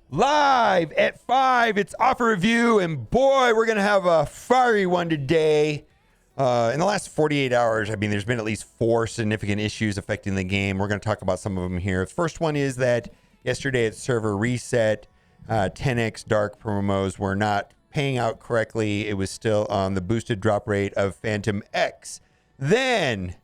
Live at 5, it's offer review, and boy, we're going to have a fiery one today. In the last 48 hours, there's been at least 4 significant issues affecting the game. We're going to talk about some of them here. The first one is that yesterday at server reset, 10x dark promos were not paying out correctly. It was still on the boosted drop rate of Phantom X. Then,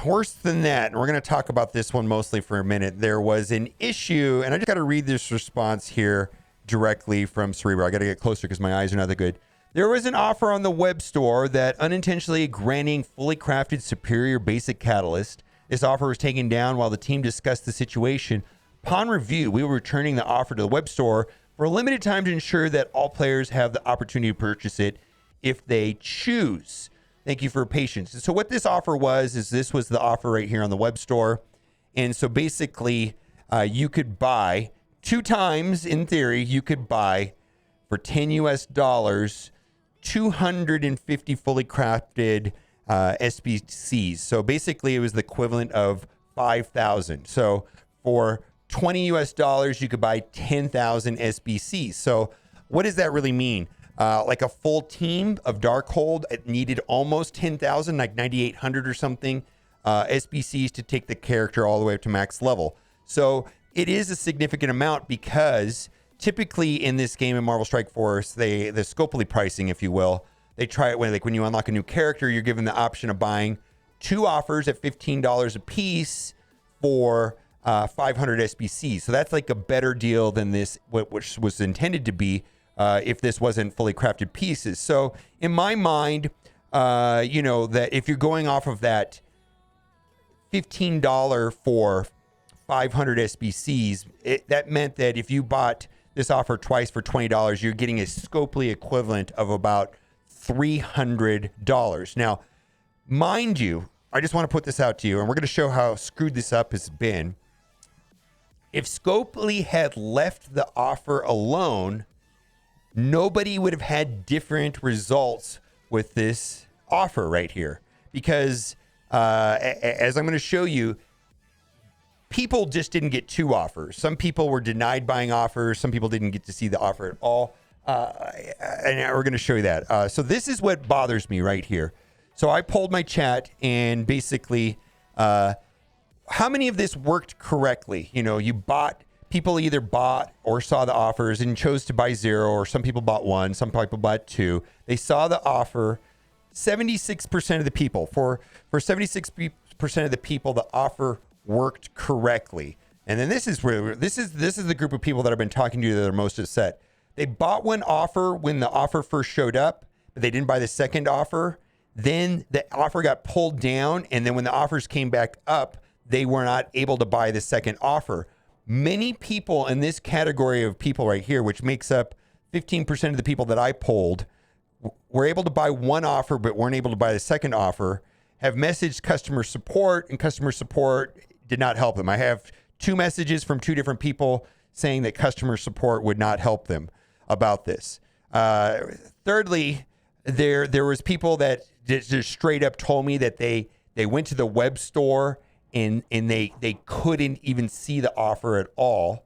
worse than that, and we're going to talk about this one mostly for a minute, there was an issue, and I just got to read this response here directly from Cerebro. I got to get closer because my eyes are not that good. There was an offer on the web store that unintentionally granting fully crafted superior basic catalyst. This offer was taken down while the team discussed the situation. Upon review, we were returning the offer to the web store for a limited time to ensure that all players have the opportunity to purchase it if they choose. Thank you for your patience. And so what this offer was, is this was the offer right here on the web store. And so basically, you could buy 2 times, in theory, you could buy for $10 US, 250 fully crafted SBCs. So basically, it was the equivalent of 5,000. So for $20 US, you could buy 10,000 SBCs. So what does that really mean? Like a full team of Darkhold, it needed almost 10,000, like 9,800 or something, SBCs to take the character all the way up to max level. So it is a significant amount because typically in this game in Marvel Strike Force, the Scopley pricing, if you will, they try it when you unlock a new character, you're given the option of buying 2 offers at $15 a piece for 500 SBCs. So that's like a better deal than this, which was intended to be if this wasn't fully crafted pieces. So in my mind, that if you're going off of that $15 for 500 SBCs, that meant that if you bought this offer twice for $20, you're getting a Scopley equivalent of about $300. Now, mind you, I just want to put this out to you, and we're going to show how screwed this up has been. If Scopley had left the offer alone, nobody would have had different results with this offer right here. Because as I'm going to show you, people just didn't get 2 offers. Some people were denied buying offers. Some people didn't get to see the offer at all. And we're going to show you that. So this is what bothers me right here. So I polled my chat and basically, how many of this worked correctly? People either bought or saw the offers and chose to buy 0, or some people bought 1, some people bought 2. They saw the offer. 76% of the people, for 76% of the people, the offer worked correctly. And then this is the group of people that I've been talking to that are most upset. They bought 1 offer when the offer first showed up, but they didn't buy the second offer. Then the offer got pulled down, and then when the offers came back up, they were not able to buy the second offer. Many people in this category of people right here, which makes up 15% of the people that I polled, were able to buy 1 offer but weren't able to buy the second offer, have messaged customer support, and customer support did not help them. I have 2 messages from 2 different people saying that customer support would not help them about this. Thirdly, there was people that just straight up told me that they went to the web store and they couldn't even see the offer at all.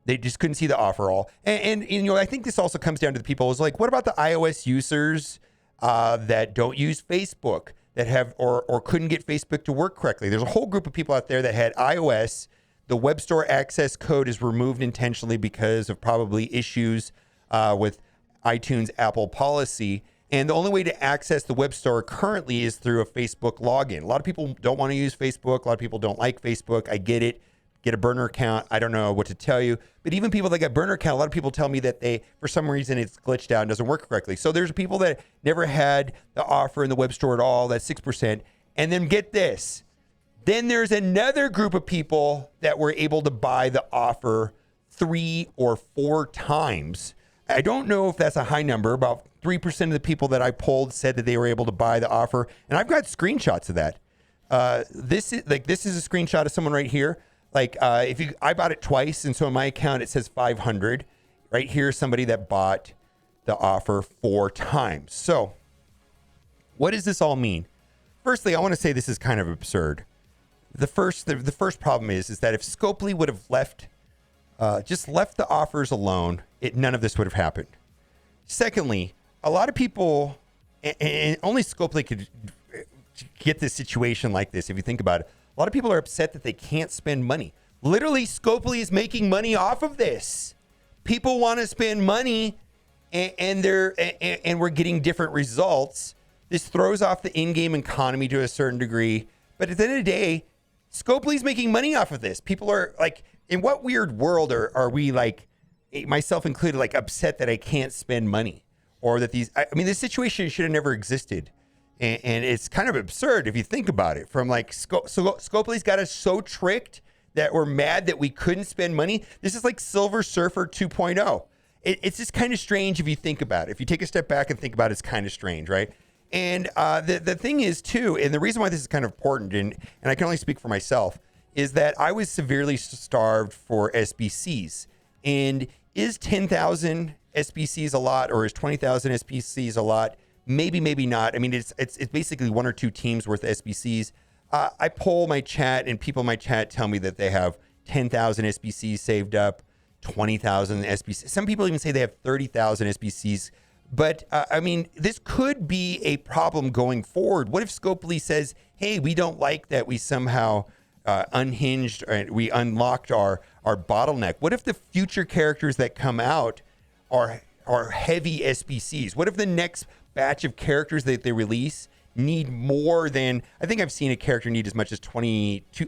They just couldn't see the offer at all. And I think this also comes down to the people is like, what about the iOS users that don't use Facebook, that have or couldn't get Facebook to work correctly? There's a whole group of people out there that had iOS. The web store access code is removed intentionally because of probably issues with iTunes Apple policy. And the only way to access the web store currently is through a Facebook login. A lot of people don't want to use Facebook. A lot of people don't like Facebook. I get it. Get a burner account. I don't know what to tell you. But even people that got burner account, a lot of people tell me that for some reason, it's glitched out and doesn't work correctly. So there's people that never had the offer in the web store at all. That's 6%. And then get this. Then there's another group of people that were able to buy the offer 3 or 4 times. I don't know if that's a high number. About 3% of the people that I polled said that they were able to buy the offer. And I've got screenshots of that. This is a screenshot of someone right here. I bought it twice, and so in my account it says 500. Right here, somebody that bought the offer 4 times. So, what does this all mean? Firstly, I want to say this is kind of absurd. The first problem is that if Scopley would have left just left the offers alone, none of this would have happened. Secondly, a lot of people, and only Scopley could get this situation like this, if you think about it. A lot of people are upset that they can't spend money. Literally, Scopley is making money off of this. People want to spend money, and we're getting different results. This throws off the in-game economy to a certain degree. But at the end of the day, Scopley's making money off of this. People are like, in what weird world are we, like, myself included, like, upset that I can't spend money? Or that this situation should have never existed. And it's kind of absurd if you think about it. From like, Scopley's got us so tricked that we're mad that we couldn't spend money. This is like Silver Surfer 2.0. It's just kind of strange if you think about it. If you take a step back and think about it, it's kind of strange, right? And the thing is, too, and the reason why this is kind of important, and I can only speak for myself, is that I was severely starved for SBCs. And is 10,000 SBCs a lot, or is 20,000 SBCs a lot? Maybe, maybe not. I mean, it's basically one or two teams worth of SBCs. I poll my chat, and people in my chat tell me that they have 10,000 SBCs saved up, 20,000 SBCs. Some people even say they have 30,000 SBCs. But, this could be a problem going forward. What if Scopley says, hey, we don't like that we somehow unhinged, or we unlocked our bottleneck? What if the future characters that come out are heavy SBCs? What if the next batch of characters that they release need more than, I think I've seen a character need as much as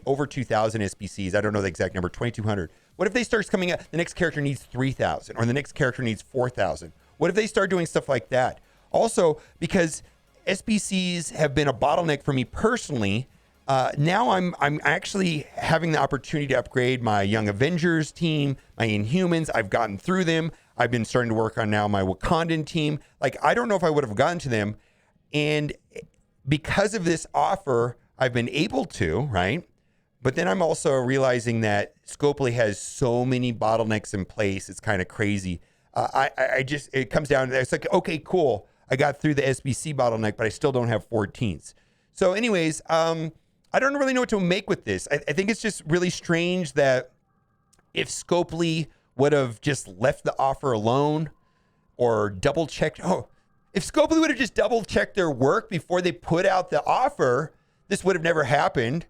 over 2,000 SBCs. I don't know the exact number, 2,200. What if they start coming out, the next character needs 3,000, or the next character needs 4,000? What if they start doing stuff like that? Also, because SBCs have been a bottleneck for me personally, now I'm actually having the opportunity to upgrade my Young Avengers team, my Inhumans. I've gotten through them. I've been starting to work on now my Wakandan team. Like, I don't know if I would have gotten to them. And because of this offer, I've been able to, right? But then I'm also realizing that Scopley has so many bottlenecks in place. It's kind of crazy. It comes down to, it's like, okay, cool. I got through the SBC bottleneck, but I still don't have 14s. So anyways, I don't really know what to make with this. I think it's just really strange that if Scopley would have just left the offer alone or double checked. Oh, if Scopley would have just double checked their work before they put out the offer, this would have never happened.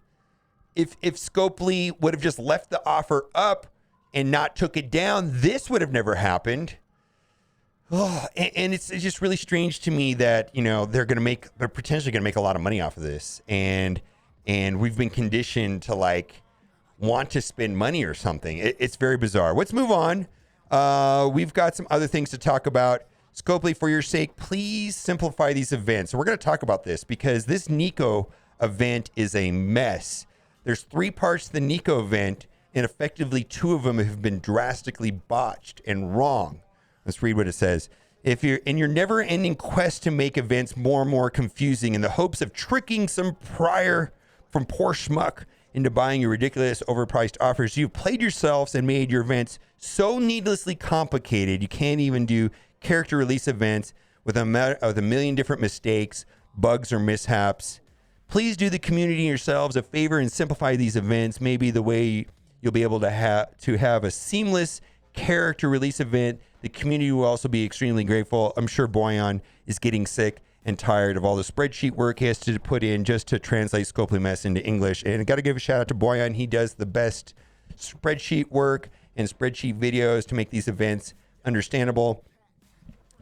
If Scopley would have just left the offer up and not took it down, this would have never happened. Oh, and it's just really strange to me that, they're potentially going to make a lot of money off of this. And we've been conditioned to, like, want to spend money or something. It's very bizarre. Let's move on. We've got some other things to talk about. Scopley, for your sake, please simplify these events. So we're going to talk about this because this Nico event is a mess. There's 3 parts to the Nico event, and effectively 2 of them have been drastically botched and wrong. Let's read what it says. If you're in your never-ending quest to make events more and more confusing in the hopes of tricking some poor schmuck into buying your ridiculous overpriced offers, you've played yourselves and made your events so needlessly complicated you can't even do character release events with a million different mistakes, bugs, or mishaps. Please do the community and yourselves a favor and simplify these events. Maybe the way you'll be able to have a seamless character release event. The community will also be extremely grateful. I'm sure Boyan is getting sick and tired of all the spreadsheet work he has to put in just to translate Scopley Mess into English. And I got to give a shout out to Boyan. He does the best spreadsheet work and spreadsheet videos to make these events understandable.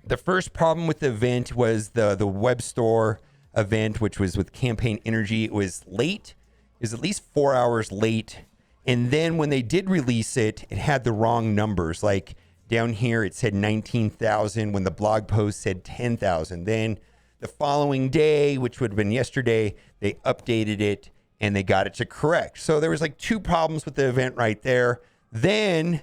The first problem with the event was the web store event, which was with Campaign Energy. It was late. It was at least 4 hours late. And then when they did release it, it had the wrong numbers. Like down here, it said 19,000 when the blog post said 10,000. Then the following day, which would have been yesterday, they updated it and they got it to correct. So there was like 2 problems with the event right there. Then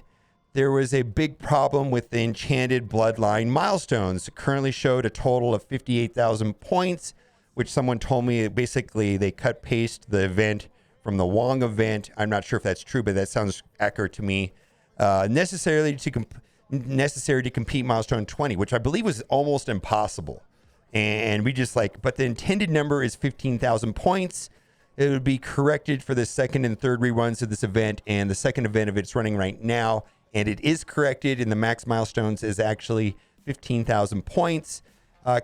there was a big problem with the Enchanted Bloodline milestones. It currently showed a total of 58,000 points, which someone told me basically they cut paste the event from the Wong event. I'm not sure if that's true, but that sounds accurate to me. Necessary to compete milestone 20, which I believe was almost impossible. And we just but the intended number is 15,000 points. It would be corrected for the second and third reruns of this event. And the second event of it's running right now and it is corrected, and the max milestones is actually 15,000 points.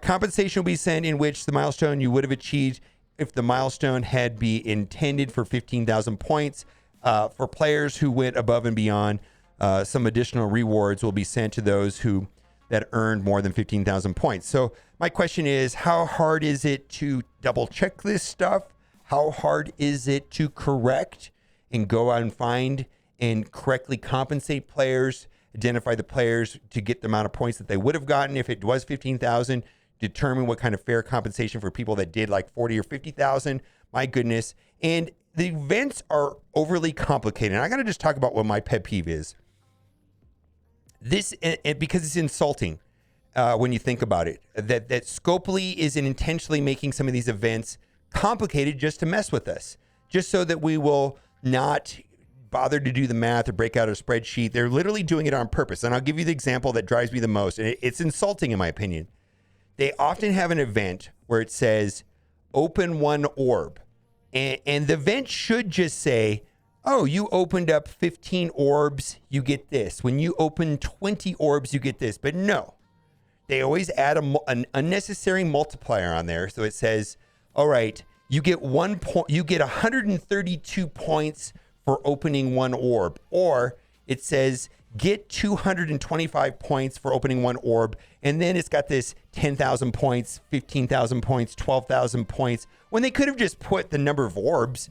Compensation will be sent in which the milestone you would have achieved if the milestone had been intended for 15,000 points. For players who went above and beyond, some additional rewards will be sent to those that earned more than 15,000 points. So my question is, how hard is it to double check this stuff? How hard is it to correct and go out and find and correctly compensate players, identify the players to get the amount of points that they would have gotten if it was 15,000, determine what kind of fair compensation for people that did like 40 or 50,000? My goodness. And the events are overly complicated. And I got to just talk about what my pet peeve is. This, because it's insulting when you think about it, that Scopley is intentionally making some of these events complicated just to mess with us, just so that we will not bother to do the math or break out a spreadsheet. They're literally doing it on purpose. And I'll give you the example that drives me the most. And it's insulting in my opinion. They often have an event where it says open one orb. And the event should just say, oh, you opened up 15 orbs, you get this. When you open 20 orbs, you get this. But no, they always add an unnecessary multiplier on there. So it says, all right, you get 1 point, you get 132 points for opening one orb. Or it says, get 225 points for opening one orb. And then it's got this 10,000 points, 15,000 points, 12,000 points, when they could have just put the number of orbs,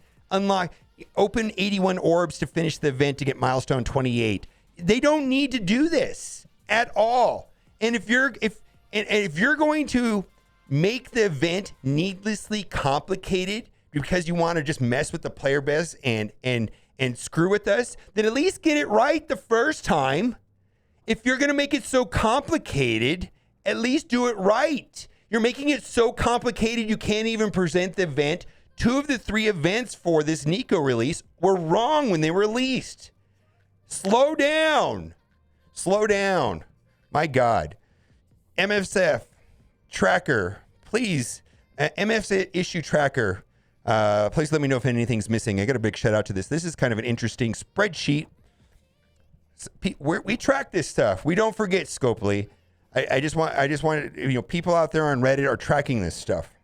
open 81 orbs to finish the event to get milestone 28. They don't need to do this at all. And if you're going to make the event needlessly complicated because you want to just mess with the player base and screw with us, then at least get it right the first time. If you're going to make it so complicated, at least do it right. You're making it so complicated you can't even present the event. 2 of the 3 events for this Nico release were wrong when they were released. Slow down. Slow down. My God. MSF tracker, please. MSF issue tracker. Please let me know if anything's missing. I got a big shout out to this. This is kind of an interesting spreadsheet. We track this stuff. We don't forget, Scopley. I just want people out there on Reddit are tracking this stuff.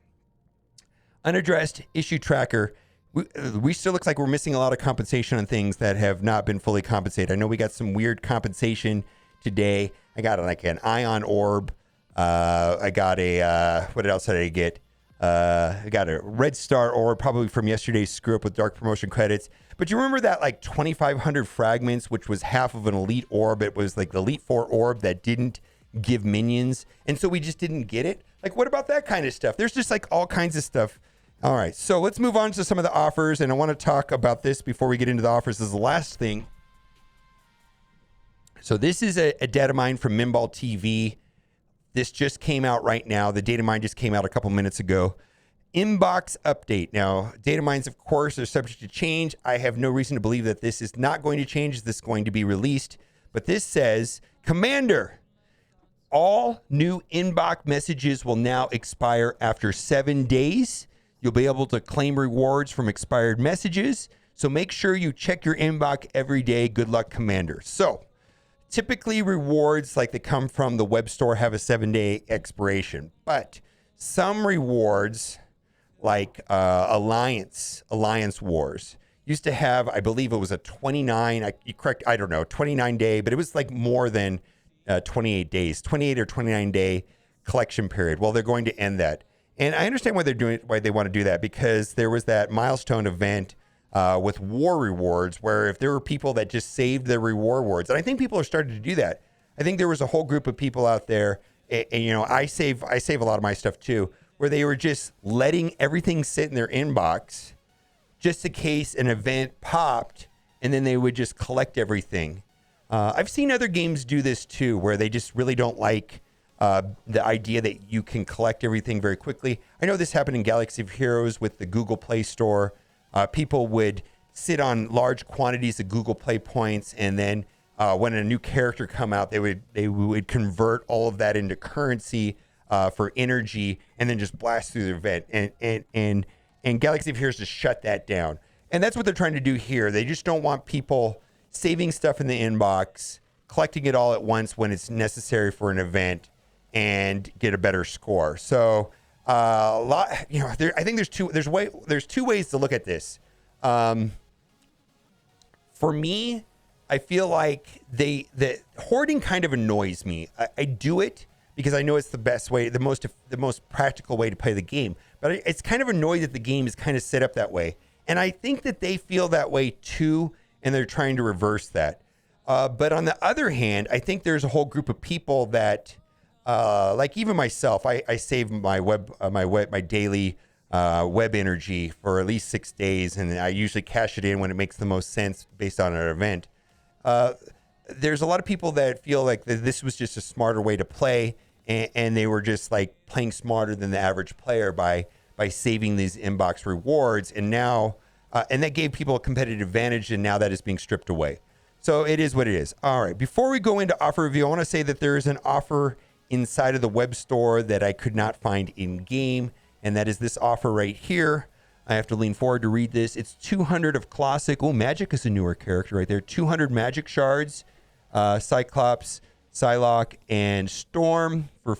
Unaddressed issue tracker. We still looks like we're missing a lot of compensation on things that have not been fully compensated. I know we got some weird compensation today. I got like an ion orb. I got what else did I get? I got a red star orb, probably from yesterday's screw up with dark promotion credits. But you remember that like 2,500 fragments, which was half of an elite orb. It was like the elite 4 orb that didn't give minions. And so we just didn't get it. Like, what about that kind of stuff? There's just like all kinds of stuff. All right. So let's move on to some of the offers. And I want to talk about this before we get into the offers. This is the last thing. So this is a data mine from Minball TV. This just came out right now. The data mine just came out a couple minutes ago. Inbox update. Now, data mines, of course, are subject to change. I have no reason to believe that this is not going to change. This is going to be released. But this says, Commander, all new inbox messages will now expire after 7 days. You'll be able to claim rewards from expired messages. So make sure you check your inbox every day. Good luck, Commander. So typically rewards like they come from the web store have a 7-day expiration. But some rewards like Alliance Wars used to have, I believe it was a 29 day, but it was like more than 28 days, 28 or 29 day collection period. Well, they're going to end that. And I understand why they want to do that, because there was that milestone event with war rewards where if there were people that just saved their reward rewards, and I think people are starting to do that. I think there was a whole group of people out there, and I save a lot of my stuff too, where they were just letting everything sit in their inbox just in case an event popped, and then they would just collect everything. I've seen other games do this too, where they just really don't like the idea that you can collect everything very quickly. I know this happened in Galaxy of Heroes with the Google Play Store. People would sit on large quantities of Google Play points, and then when a new character come out, they would convert all of that into currency for energy, and then just blast through the event. And Galaxy of Heroes just shut that down. And that's what they're trying to do here. They just don't want people saving stuff in the inbox, collecting it all at once when it's necessary for an event, and get a better score. So I think there's two ways to look at this. For me, I feel like the hoarding kind of annoys me. I do it because I know it's the best way, the most practical way to play the game. But it's kind of annoyed that the game is kind of set up that way. And I think that they feel that way too, and they're trying to reverse that. But on the other hand, I think there's a whole group of people that, like even myself, I save my daily web energy for at least 6 days, and I usually cash it in when it makes the most sense based on an event. There's a lot of people that feel like this was just a smarter way to play, and they were just like playing smarter than the average player by saving these inbox rewards, and now and that gave people a competitive advantage, and now that is being stripped away. So it is what it is. All right, before we go into offer review, I want to say that there is an offer inside of the web store that I could not find in game, and that is this offer right here. I have to lean forward to read this. It's 200 of classic. Oh, Magic is a newer character right there. 200 Magic shards, Cyclops, Psylocke, and Storm for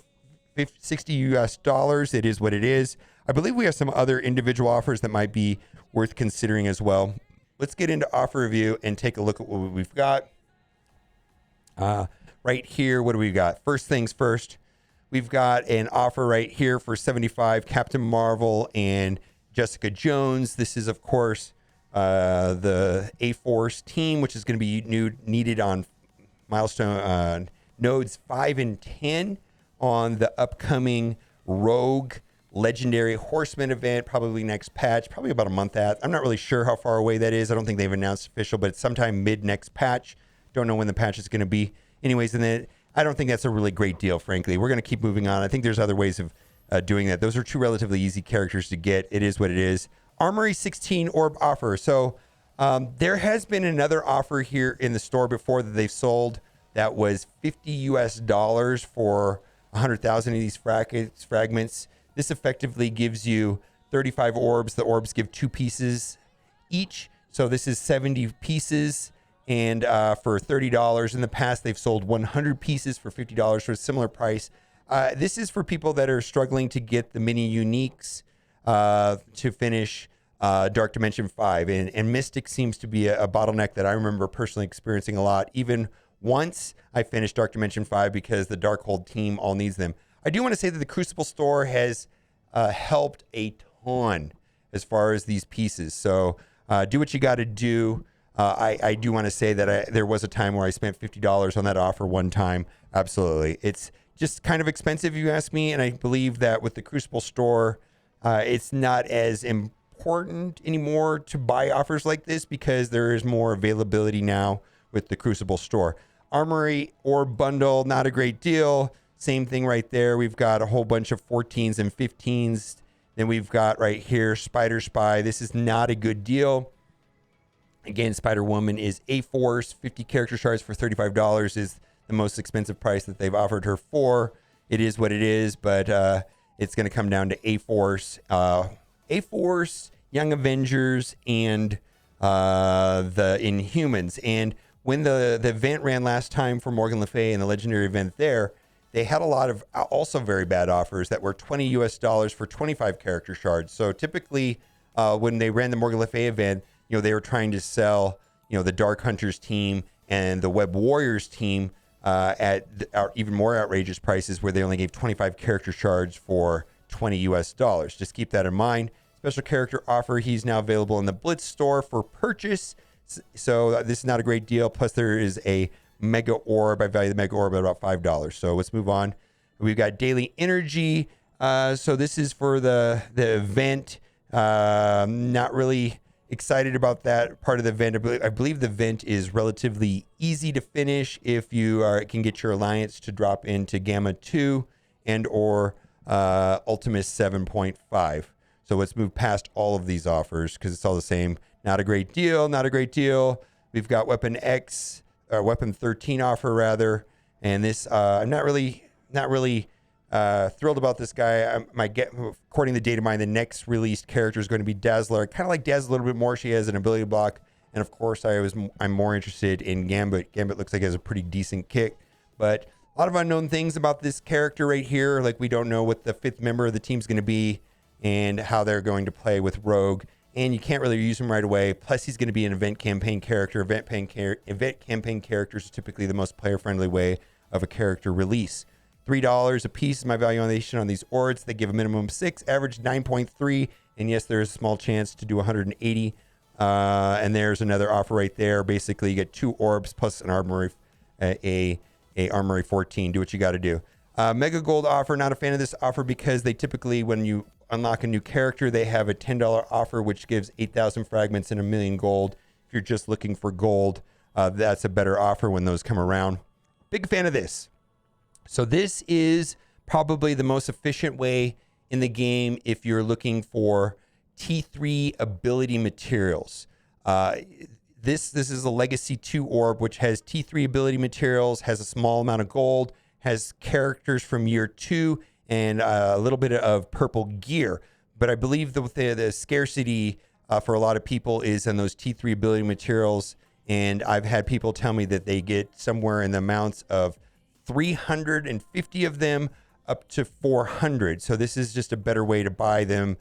$60 US. It is what it is. I believe we have some other individual offers that might be worth considering as well. Let's get into offer review and take a look at what we've got. Right here, what do we got? First things first, we've got an offer right here for 75 Captain Marvel and Jessica Jones. This is, of course, the A-Force team, which is going to be needed on milestone nodes 5 and 10 on the upcoming Rogue Legendary Horseman event, probably next patch, probably about a month out. I'm not really sure how far away that is. I don't think they've announced official, but it's sometime mid next patch. Don't know when the patch is going to be. Anyways, and then I don't think that's a really great deal, frankly. We're going to keep moving on. I think there's other ways of doing that. Those are two relatively easy characters to get. It is what it is. Armory 16 orb offer. So there has been another offer here in the store before that they've sold that was $50 US for 100,000 of these fragments. This effectively gives you 35 orbs. The orbs give 2 pieces each. So this is 70 pieces. And for $30. In the past, they've sold 100 pieces for $50 for a similar price. This is for people that are struggling to get the mini uniques to finish Dark Dimension 5. And Mystic seems to be a bottleneck that I remember personally experiencing a lot. Even once I finished Dark Dimension 5 because the Darkhold team all needs them. I do want to say that the Crucible store has helped a ton as far as these pieces. So do what you got to do. I do want to say that there was a time where I spent $50 on that offer one time. Absolutely. It's just kind of expensive, if you ask me. And I believe that with the Crucible store, it's not as important anymore to buy offers like this because there is more availability now with the Crucible store. Armory or bundle, not a great deal. Same thing right there. We've got a whole bunch of 14s and 15s. Then we've got right here, Spider Spy. This is not a good deal. Again, Spider-Woman is A-Force. 50 character shards for $35 is the most expensive price that they've offered her for. It is what it is, but it's going to come down to A-Force, Young Avengers, and the Inhumans. And when the event ran last time for Morgan Le Fay and the Legendary event there, they had a lot of also very bad offers that were $20 US for 25 character shards. So typically, when they ran the Morgan Le Fay event, they were trying to sell, the Dark Hunters team and the Web Warriors team at even more outrageous prices where they only gave 25 character shards for $20 US. Just keep that in mind. Special character offer. He's now available in the Blitz store for purchase. So this is not a great deal. Plus there is a Mega Orb. I value the Mega Orb at about $5. So let's move on. We've got Daily Energy. So this is for the event. Not really excited about that part of the event. I believe the event is relatively easy to finish if you can get your alliance to drop into Gamma 2 and or Ultimus 7.5. So let's move past all of these offers because it's all the same. Not a great deal. Not a great deal. We've got Weapon 13 offer rather. And this, I'm not really thrilled about this guy. According to Datamine, the next released character is going to be Dazzler. I kind of like Dazzler a little bit more. She has an ability block And of course, I'm more interested in Gambit. Gambit looks like he has a pretty decent kick, but a lot of unknown things about this character right here. Like, we don't know what the 5th member of the team is going to be and how they're going to play with Rogue. And you can't really use him right away. Plus, he's going to be an event campaign character. Event campaign characters are typically the most player-friendly way of a character release. $3 a piece is my valuation on these orbs. They give a minimum of 6, average 9.3. And yes, there is a small chance to do 180. And there's another offer right there. Basically, you get 2 orbs plus an armory, a Armory 14. Do what you got to do. Mega Gold offer. Not a fan of this offer because they typically, when you unlock a new character, they have a $10 offer, which gives 8,000 fragments and 1,000,000 gold. If you're just looking for gold, that's a better offer when those come around. Big fan of this. So this is probably the most efficient way in the game if you're looking for T3 ability materials. This is a Legacy 2 orb, which has T3 ability materials, has a small amount of gold, has characters from year 2, and a little bit of purple gear. But I believe the scarcity for a lot of people is in those T3 ability materials. And I've had people tell me that they get somewhere in the amounts of 350 of them up to 400. So this is just a better way to buy them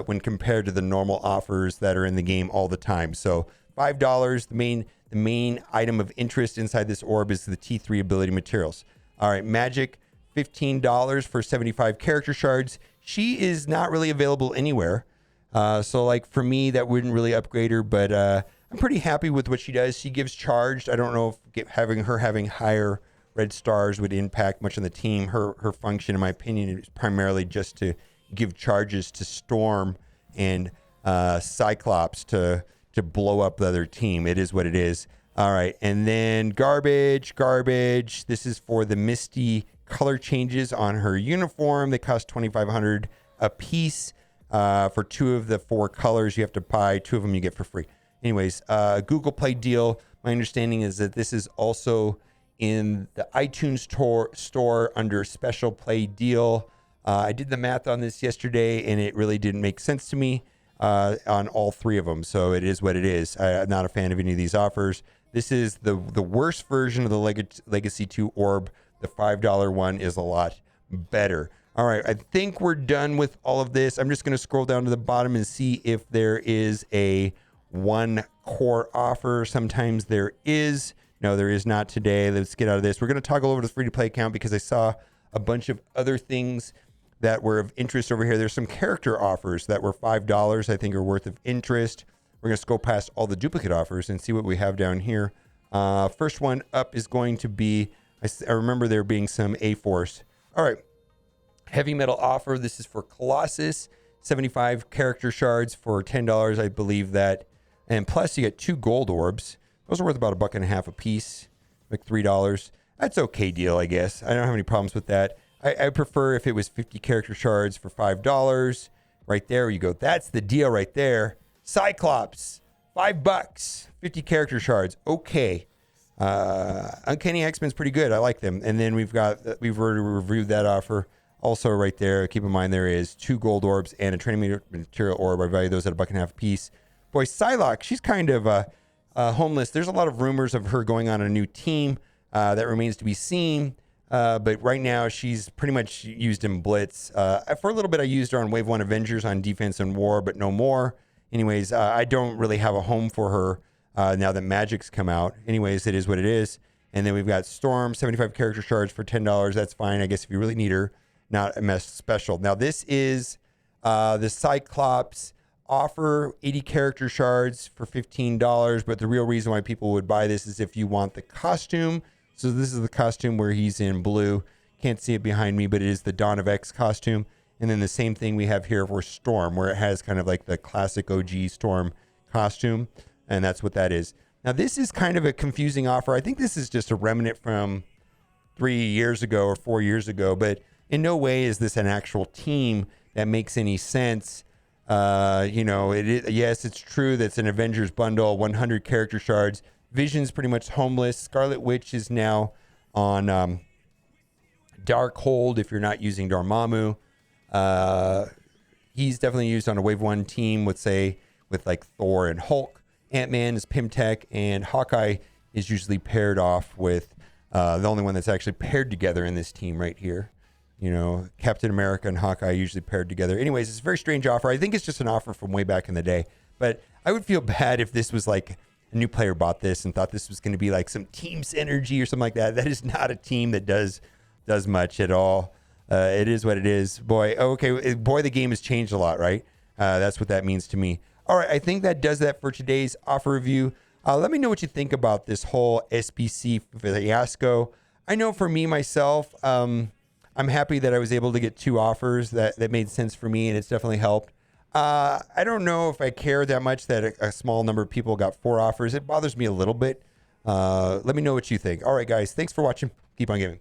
when compared to the normal offers that are in the game all the time. So $5, the main item of interest inside this orb is the T3 ability materials. All right, Magic, $15 for 75 character shards. She is not really available anywhere. So like for me, that wouldn't really upgrade her, but I'm pretty happy with what she does. She gives charged. I don't know if having higher red stars would impact much on the team. Her function, in my opinion, is primarily just to give charges to Storm and Cyclops to blow up the other team. It is what it is. All right, and then garbage. This is for the Misty color changes on her uniform. They cost $2,500 a piece. For 2 of the 4 colors, you have to buy 2 of them. You get for free. Anyways, Google Play deal. My understanding is that this is also in the iTunes store under special play deal. I did the math on this yesterday, and it really didn't make sense to me on all 3 of them. So it is what it is. I'm not a fan of any of these offers. This is the worst version of the Legacy 2 orb. The $5 one is a lot better. All right, I think we're done with all of this. I'm just going to scroll down to the bottom and see if there is a 1 core offer. Sometimes there is. No, there is not today. Let's get out of this. We're going to toggle over to the free-to-play account because I saw a bunch of other things that were of interest over here. There's some character offers that were $5 I think are worth of interest. We're going to scroll past all the duplicate offers and see what we have down here. First one up is going to be, I remember there being some A-Force. All right. Heavy metal offer. This is for Colossus. 75 character shards for $10. I believe that. And plus you get 2 gold orbs. Those are worth about $1.50 a piece, like $3. That's okay deal, I guess. I don't have any problems with that. I prefer if it was 50 character shards for $5. Right there you go. That's the deal right there. Cyclops, $5, 50 character shards. Okay. Uncanny X-Men's pretty good. I like them. And then we've already reviewed that offer. Also right there, keep in mind there is 2 gold orbs and a training material orb. I value those at $1.50 a piece. Boy, Psylocke, she's kind of homeless. There's a lot of rumors of her going on a new team that remains to be seen. But right now, she's pretty much used in Blitz. For a little bit, I used her on Wave 1 Avengers on Defense and War, but no more. Anyways, I don't really have a home for her now that Magic's come out. Anyways, it is what it is. And then we've got Storm, 75 character shards for $10. That's fine, I guess, if you really need her. Not a mess special. Now, this is the Cyclops offer, 80 character shards for $15. But the real reason why people would buy this is if you want the costume. So this is the costume where he's in blue. Can't see it behind me, but it is the Dawn of X costume. And then the same thing we have here for Storm, where it has kind of like the classic OG Storm costume. And that's what that is. Now, this is kind of a confusing offer. I think this is just a remnant from 3 years ago or 4 years ago, but in no way is this an actual team that makes any sense. Yes, it's true that's an Avengers bundle, 100 character shards. Vision's pretty much homeless. Scarlet Witch is now on Darkhold if you're not using Dormammu. He's definitely used on a Wave 1 team with like Thor and Hulk. Ant-Man is Pimtech, and Hawkeye is usually paired off with the only one that's actually paired together in this team right here. You know, Captain America and Hawkeye usually paired together. Anyways, it's a very strange offer. I think it's just an offer from way back in the day. But I would feel bad if this was like a new player bought this and thought this was going to be like some team synergy or something like that. That is not a team that does much at all. It is what it is. Boy, okay, boy, the game has changed a lot, right? That's what that means to me. All right, I think that does that for today's offer review. Let me know what you think about this whole SBC fiasco. I know for me, myself, I'm happy that I was able to get 2 offers that made sense for me, and it's definitely helped. I don't know if I care that much that a small number of people got 4 offers. It bothers me a little bit. Let me know what you think. All right, guys, thanks for watching. Keep on gaming.